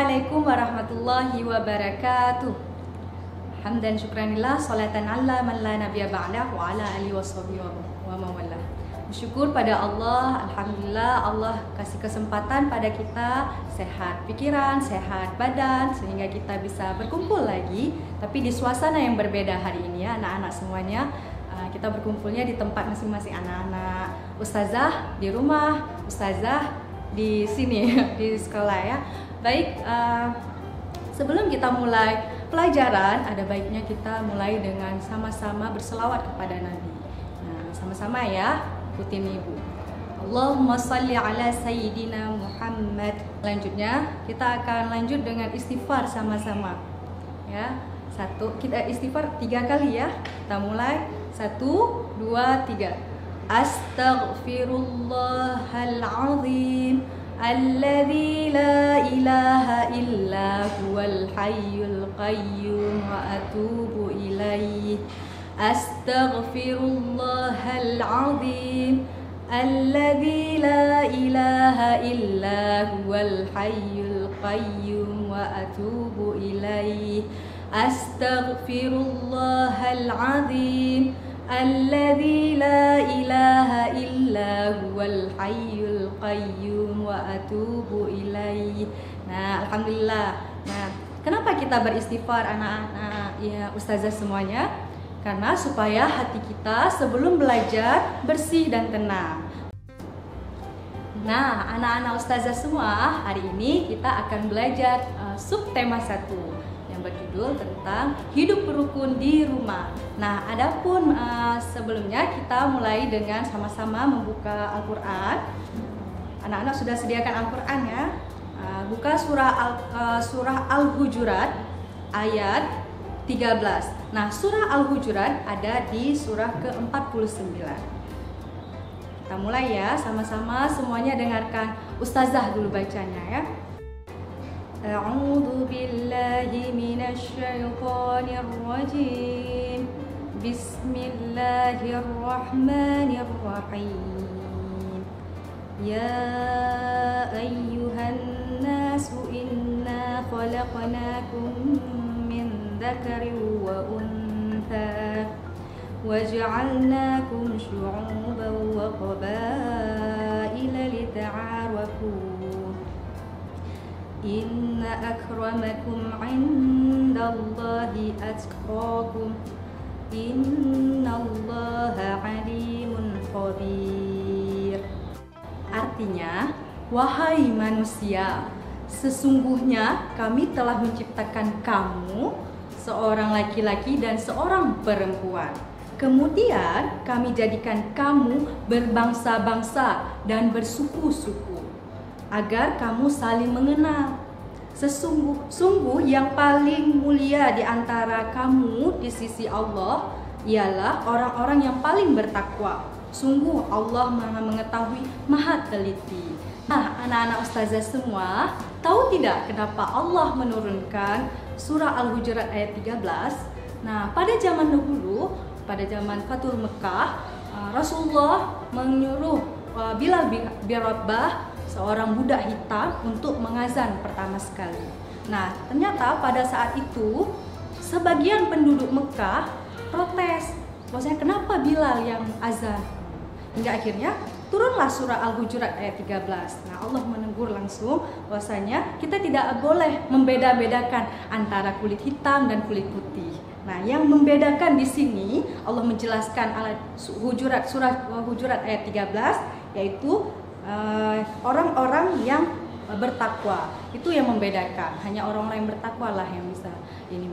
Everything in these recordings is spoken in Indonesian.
Assalamualaikum warahmatullahi wabarakatuh. Hamdan syukranillah, salatan ala man la nabiyya ba'dah wa ala alihi washabihi wa mawala. Bersyukur pada Allah, alhamdulillah Allah kasih kesempatan pada kita sehat pikiran, sehat badan, sehingga kita bisa berkumpul lagi. Tapi di suasana yang berbeda hari ini ya, anak-anak semuanya. Kita berkumpulnya di tempat masing-masing anak-anak. Ustazah di rumah, ustazah di sini di sekolah ya. Baik, sebelum kita mulai pelajaran, ada baiknya kita mulai dengan sama-sama berselawat kepada Nabi. Nah, sama-sama ya, ikutin ibu. Allahumma salli ala sayyidina Muhammad. Selanjutnya kita akan lanjut dengan istighfar sama-sama. Ya, kita istighfar 3 kali ya. Kita mulai 1, 2, 3. Astaghfirullahalazim alladzi la ilaha illa huwal hayyul qayyum wa atubu ilaih. Astaghfirullahalazim alladzi la ilaha illa huwal hayyul qayyum wa atubu ilaih. Astaghfirullahalazim alladzi la ilaha illa huwal hayyul qayyum wa atubu ilaih. Nah, alhamdulillah. Nah, kenapa kita beristighfar anak-anak ya ustazah semuanya? Karena supaya hati kita sebelum belajar bersih dan tenang. Nah, anak-anak ustazah semua, hari ini kita akan belajar subtema 1 yang berjudul tentang hidup rukun di rumah. Nah, adapun sebelumnya kita mulai dengan sama-sama membuka Al-Quran. Anak-anak sudah sediakan Al-Quran ya. Buka surah Al-Hujurat ayat 13. Nah, surah Al-Hujurat ada di surah ke-49. Kita mulai ya, sama-sama semuanya dengarkan ustazah dulu bacanya ya. A'udzu billahi minasy syaithanir rajim. Bismillahirrahmanirrahim. Ya ayyuhan nasu inna khalaqnakum min dzakarin wa untha waja'alnakum syu'uban wa qabaila lita'arafu. Inna akramakum 'indallahi atqakum. Innallaha 'alimun khabir. Artinya, wahai manusia, sesungguhnya kami telah menciptakan kamu, seorang laki-laki dan seorang perempuan. Kemudian kami jadikan kamu berbangsa-bangsa dan bersuku-suku, agar kamu saling mengenal. Sungguh yang paling mulia di antara kamu di sisi Allah ialah orang-orang yang paling bertakwa. Sungguh Allah Maha mengetahui, Maha teliti. Nah, anak-anak ustazah semua, tahu tidak kenapa Allah menurunkan surah Al-Hujurat ayat 13? Nah, pada zaman dahulu, pada zaman Fathul Mekah, Rasulullah menyuruh Bilal bin Rabah, seorang budak hitam, untuk mengazan pertama sekali. Nah, ternyata pada saat itu sebagian penduduk Mekah protes, maksudnya kenapa Bilal yang azan? Hingga akhirnya turunlah surah Al-Hujurat ayat 13. Nah, Allah menegur langsung bahwasanya kita tidak boleh membeda-bedakan antara kulit hitam dan kulit putih. Nah, yang membedakan di sini Allah menjelaskan surah Hujurat ayat 13, yaitu orang-orang yang bertakwa. Itu yang membedakan. Hanya orang-orang yang bertakwa lah yang bisa ini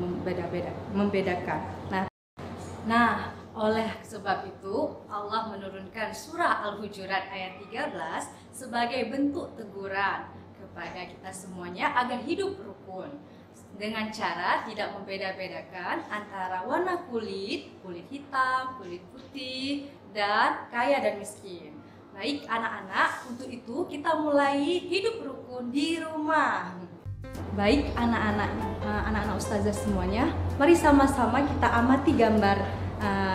membedakan. Nah, oleh sebab itu Allah menurunkan surah Al-Hujurat ayat 13 sebagai bentuk teguran kepada kita semuanya agar hidup rukun dengan cara tidak membeda-bedakan antara warna kulit hitam, kulit putih, dan kaya dan miskin. Baik anak-anak, untuk itu kita mulai hidup rukun di rumah. Baik anak-anak ustazah semuanya, mari sama-sama kita amati gambar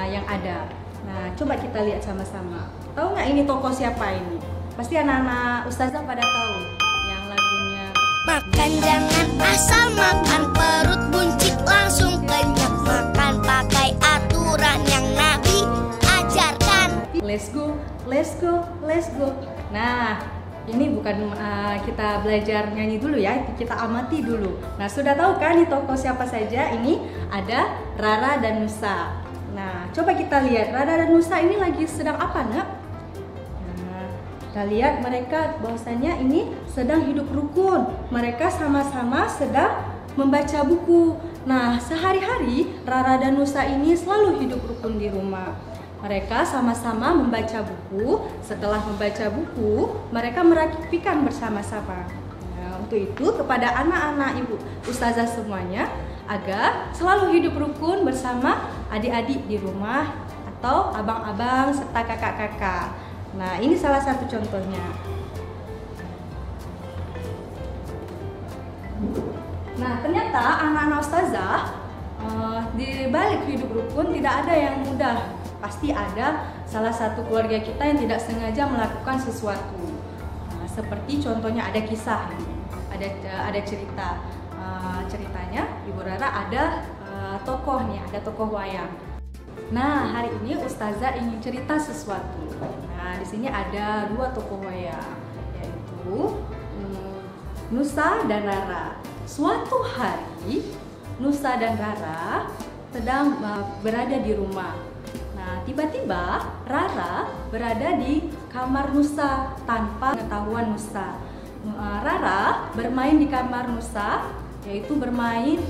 yang ada. Nah, coba kita lihat sama-sama. Tahu nggak ini tokoh siapa ini? Pasti anak-anak ustazah pada tahu. Yang lagunya Makan jangan asal makan, perut buncit langsung kenyang. Makan pakai aturan yang Nabi ajarkan. Let's go, let's go, let's go. Nah, ini bukan kita belajar nyanyi dulu ya, kita amati dulu. Nah, sudah tahu kan ini tokoh siapa saja? Ini ada Rara dan Nusa. Nah, coba kita lihat Rara dan Nusa ini lagi sedang apa, Nak? Nah, kita lihat mereka bahwasanya ini sedang hidup rukun. Mereka sama-sama sedang membaca buku. Nah, sehari-hari Rara dan Nusa ini selalu hidup rukun di rumah. Mereka sama-sama membaca buku. Setelah membaca buku, mereka merapikan bersama-sama. Nah, untuk itu kepada anak-anak ibu ustazah semuanya agar selalu hidup rukun bersama adik-adik di rumah atau abang-abang serta kakak-kakak. Nah, ini salah satu contohnya. Nah, ternyata anak-anak ustazah di balik hidup rukun tidak ada yang mudah. Pasti ada salah satu keluarga kita yang tidak sengaja melakukan sesuatu. Nah, seperti contohnya ada kisah, ada cerita. Ceritanya Ibu Rara ada tokoh nih, ada tokoh wayang. Nah, hari ini ustazah ingin cerita sesuatu. Nah, di sini ada dua tokoh wayang, yaitu Nusa dan Rara. Suatu hari Nusa dan Rara sedang berada di rumah. Nah, tiba-tiba Rara berada di kamar Nusa tanpa pengetahuan Nusa. Rara bermain di kamar Nusa, yaitu bermain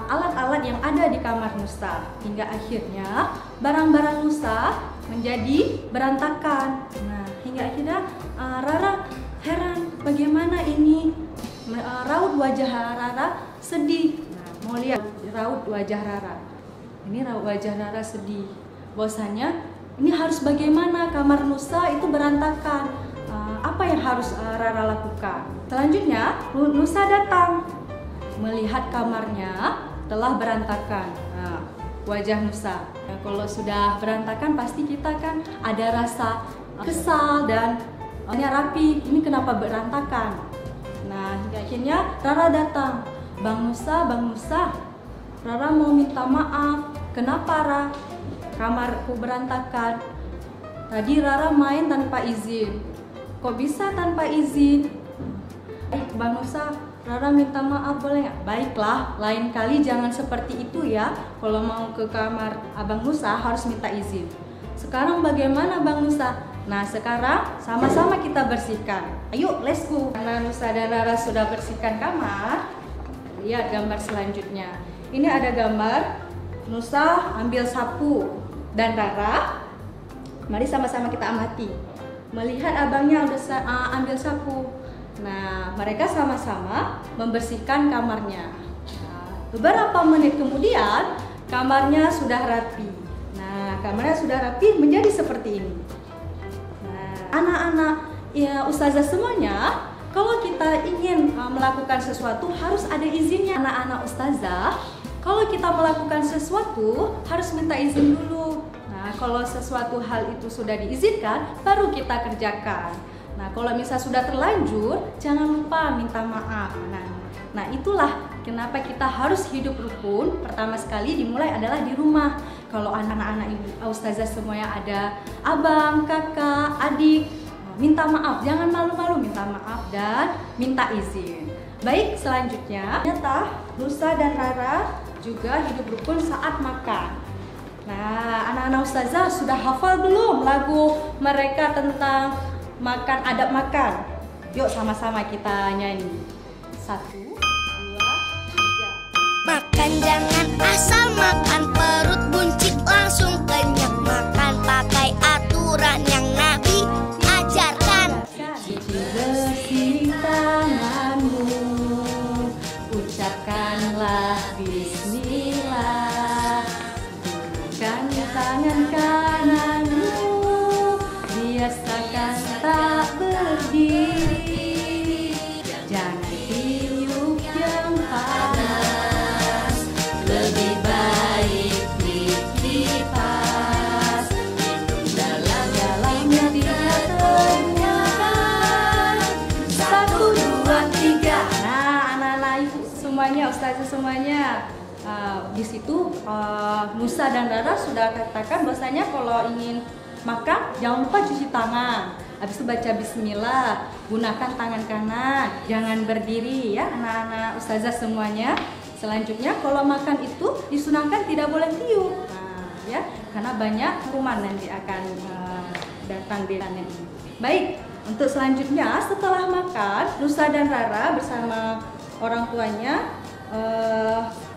alat-alat yang ada di kamar Nusa. Hingga akhirnya barang-barang Nusa menjadi berantakan. Nah, hingga akhirnya Rara heran, bagaimana ini? Raut wajah Rara sedih. Nah, mau lihat raut wajah Rara. Ini raut wajah Rara sedih. Bahwasanya ini harus bagaimana, kamar Nusa itu berantakan. Apa yang harus Rara lakukan? Selanjutnya Nusa datang melihat kamarnya telah berantakan. Nah, wajah Nusa. Nah, kalau sudah berantakan pasti kita kan ada rasa kesal dan hanya rapi. Ini kenapa berantakan? Nah, akhirnya Rara datang. Bang Nusa, Rara mau minta maaf. Kenapa, Rara? Kamarku berantakan. Tadi Rara main tanpa izin. Kok bisa tanpa izin? Baik, Bang Nusa, Rara minta maaf boleh nggak? Baiklah, lain kali jangan seperti itu ya. Kalau mau ke kamar Abang Nusa harus minta izin. Sekarang bagaimana Bang Nusa? Nah, sekarang sama-sama kita bersihkan. Ayo, let's go. Karena Nusa dan Rara sudah bersihkan kamar, lihat gambar selanjutnya. Ini ada gambar Nusa ambil sapu dan Rara, mari sama-sama kita amati. Melihat abangnya udah ambil sapu. Nah, mereka sama-sama membersihkan kamarnya. Nah, beberapa menit kemudian kamarnya sudah rapi. Nah, kamarnya sudah rapi menjadi seperti ini. Nah, anak-anak ya ustazah semuanya, kalau kita ingin melakukan sesuatu harus ada izinnya. Anak-anak ustazah, kalau kita melakukan sesuatu harus minta izin dulu. Nah, kalau sesuatu hal itu sudah diizinkan, baru kita kerjakan. Nah, kalau misalnya sudah terlanjur, jangan lupa minta maaf. Nah, itulah kenapa kita harus hidup rukun. Pertama sekali dimulai adalah di rumah. Kalau anak-anak ibu ustazah semuanya ada abang, kakak, adik, minta maaf. Jangan malu-malu, minta maaf dan minta izin. Baik, selanjutnya, ternyata Nusa dan Rara juga hidup rukun saat makan. Nah, anak-anak ustazah sudah hafal belum lagu mereka tentang makan, adab makan? Yuk sama-sama kita nyanyi. 1, 2, 3. Makan jangan asal makan, perut buncit langsung kenyang. Makan pakai aturan yang Nabi ajarkan. Cuci bersih tanganmu, ucapkanlah bismillah. Gunakan tangan kananmu, biasakan tak berdiri. Jangan tiup yang panas, lebih baik dikipas. Minum dalam-dalamnya tidak terbuang. 1, 2, 3. Nah, ustazah semuanya. Di situ Nusa dan Rara sudah katakan bahwasanya kalau ingin makan jangan lupa cuci tangan. Habis itu baca bismillah, gunakan tangan kanan, jangan berdiri ya anak-anak ustazah semuanya. Selanjutnya kalau makan itu disunahkan tidak boleh tiup. Nah, ya, karena banyak kuman nanti akan datang di tangan ini. Baik, untuk selanjutnya setelah makan, Nusa dan Rara bersama orang tuanya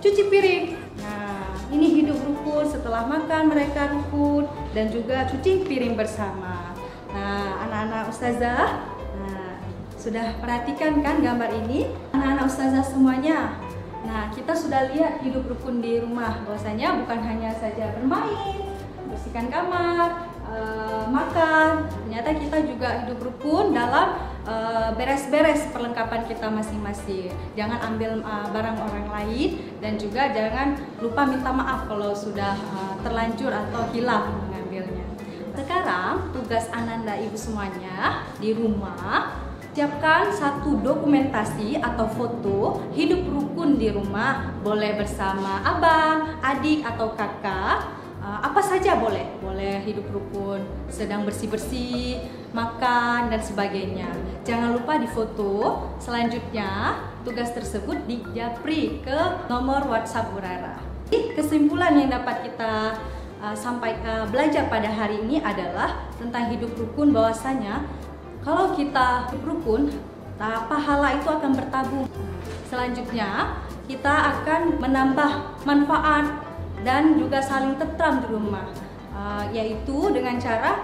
cuci piring. Nah, ini hidup rukun, setelah makan mereka rukun dan juga cuci piring bersama. Nah, anak-anak ustazah, sudah perhatikan kan gambar ini? Anak-anak ustazah semuanya. Nah, kita sudah lihat hidup rukun di rumah, bahwasanya bukan hanya saja bermain, bersihkan kamar, makan. Ternyata kita juga hidup rukun dalam beres-beres perlengkapan kita masing-masing. Jangan ambil barang orang lain dan juga jangan lupa minta maaf kalau sudah terlanjur atau hilaf mengambilnya. Sekarang tugas Ananda ibu semuanya di rumah, siapkan satu dokumentasi atau foto hidup rukun di rumah, boleh bersama abang, adik atau kakak. Apa saja boleh hidup rukun, sedang bersih-bersih, makan dan sebagainya. Jangan lupa difoto. Selanjutnya tugas tersebut dijapri ke nomor WhatsApp Bu Rara. Kesimpulan yang dapat kita belajar pada hari ini adalah tentang hidup rukun, bahwasanya kalau kita hidup rukun, pahala itu akan bertabung. Selanjutnya kita akan menambah manfaat dan juga saling tentram di rumah, yaitu dengan cara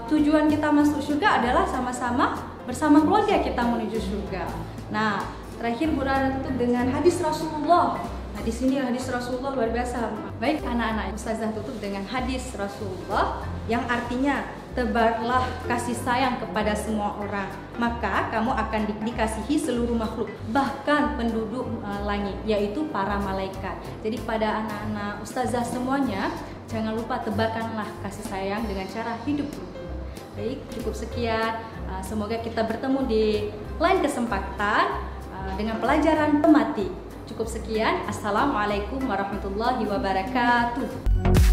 tujuan kita masuk surga adalah sama-sama bersama keluarga kita menuju surga. Nah, terakhir Bu Rara tutup dengan hadis Rasulullah. Nah, di sini hadis Rasulullah luar biasa. Baik anak-anak, ustazah tutup dengan hadis Rasulullah yang artinya tebarlah kasih sayang kepada semua orang, maka kamu akan dikasihi seluruh makhluk, bahkan penduduk langit, yaitu para malaikat. Jadi pada anak-anak ustazah semuanya, jangan lupa tebarkanlah kasih sayang dengan cara hidup rukun. Baik, cukup sekian. Semoga kita bertemu di lain kesempatan dengan pelajaran tematik. Cukup sekian. Assalamualaikum warahmatullahi wabarakatuh.